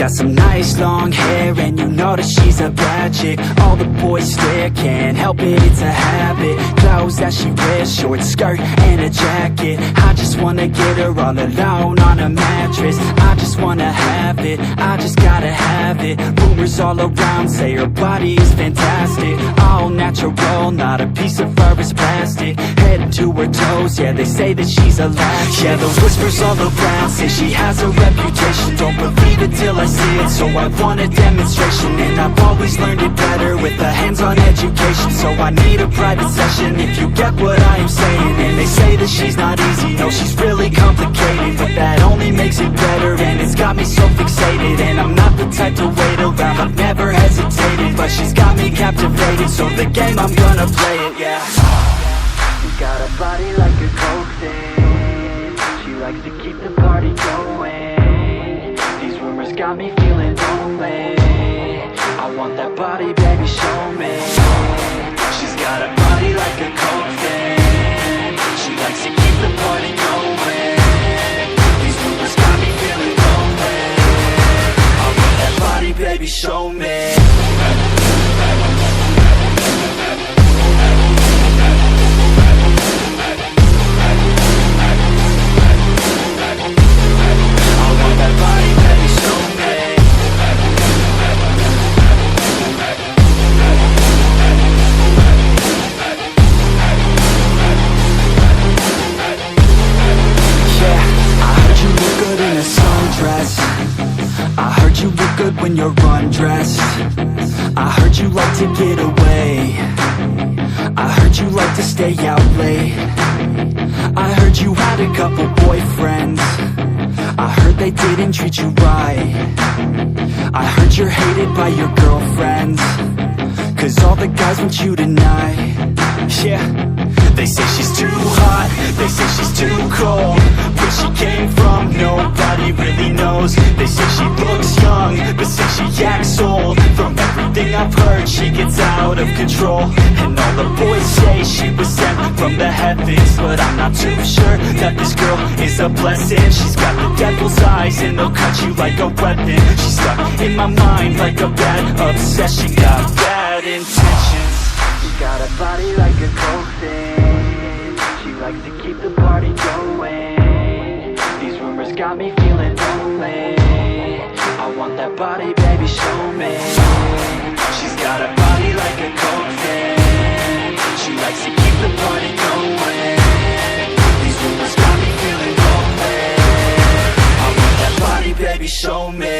got some nice long hair, and you know that she's a bad chick. All the boys stare, can't help it, it's a habit. Clothes that she wears, short skirt and a jacket. I just wanna get her all alone on a mattress. I just wanna have it, I just gotta have it. Rumors all around say her body is fantastic. All natural, not a piece of fur is plastic. Head to her toes, yeah, they say that she's a latch. Yeah, the whispers all around say she has a reputation. Don't believe it till I see it, so I want a demonstration. And I've always learned it better with a hands-on education. So I need a private session if you get what I am saying. And they say that she's not easy, no, she's really complicated. But that only makes it better, and it's got me so fixated. And I'm not the type to wait around, I've never hesitated. But she's got me captivated, so the game, I'm gonna play it, yeah. She's got a body like a coke thing. She likes to keep the party going. These rumors got me feeling lonely. I want that body, baby, show me. She's got a body like a coke thing. She likes to keep the party going. These rumors got me feeling lonely. I want that body, baby, show me. When you're undressed, I heard you like to get away. I heard you like to stay out late. I heard you had a couple boyfriends. I heard they didn't treat you right. I heard you're hated by your girlfriends, 'cause all the guys want you tonight. Yeah, they say she's too hot, they say she's too cold. Where she came from, nobody really knows. They say she looks young, but say she acts old. From everything I've heard, she gets out of control. And all the boys say she was sent from the heavens, but I'm not too sure that this girl is a blessing. She's got the devil's eyes and they'll cut you like a weapon. She's stuck in my mind like a bad obsession. Got bad intentions. She's got a body like a coke thing. She likes to keep the party going. These rumors got me feeling lonely. I want that body, baby, show me. She's got a body like a coke thing. She likes to keep the party going. These rumors got me feeling lonely. I want that body, baby, show me.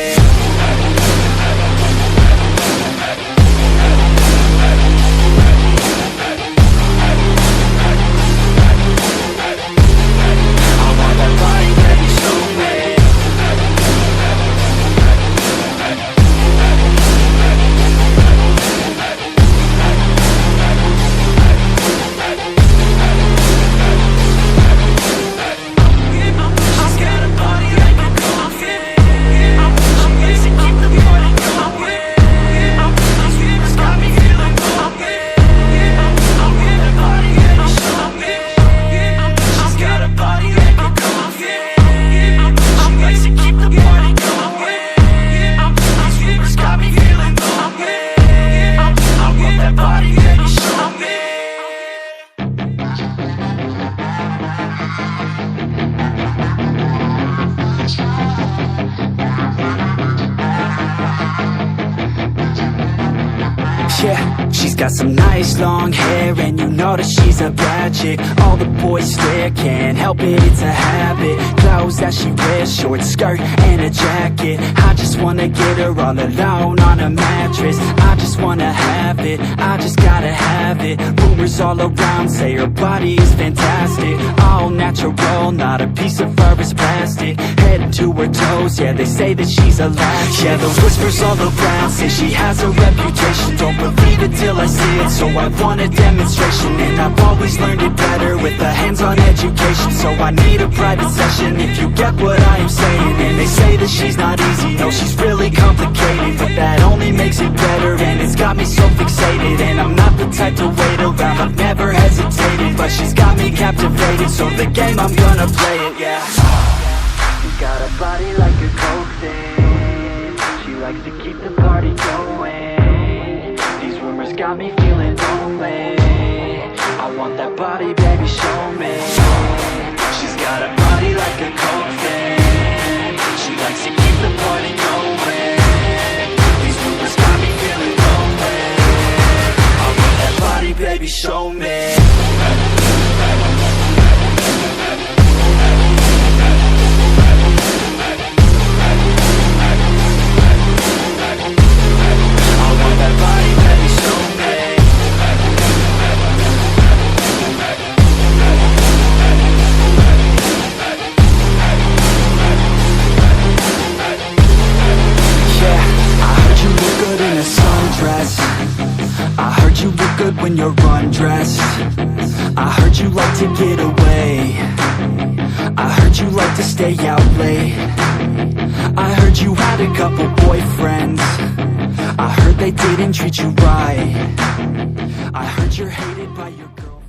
Yeah, she's got some nice long hair, and you know that she's a bad chick. All the boys stare, can't help it, it's a habit. Clothes that she wears, short skirt and a jacket. I just wanna get her all alone on a mattress. I just wanna have it, I just gotta have it. Rumors all around say her body is fantastic. All natural, not a piece of fur is plastic. Head to her toes, yeah, they say that she's a latch. Yeah, the whispers all around say she has a reputation. Don't believe it till I see it, so I want a demonstration. And I've always learned it better with a hands-on education. So I need a private session if you get what I am saying. And they say that she's not easy, no, she's really complicated. But that only makes it better, and it's got me so fixated. And I'm not the type to wait around, I've never hesitated. But she's got me captivated, so the game, I'm gonna play it, yeah. She's got a body like a coke thing. likes to keep the party going. These rumors got me feeling lonely. I want that body, baby, show me. She's got a body like a coffin. She likes to keep the party going. These rumors got me feeling lonely. I want that body, baby, show me. I heard you look good when you're undressed. I heard you like to get away. I heard you like to stay out late. I heard you had a couple boyfriends. I heard they didn't treat you right. I heard you're hated by your girl.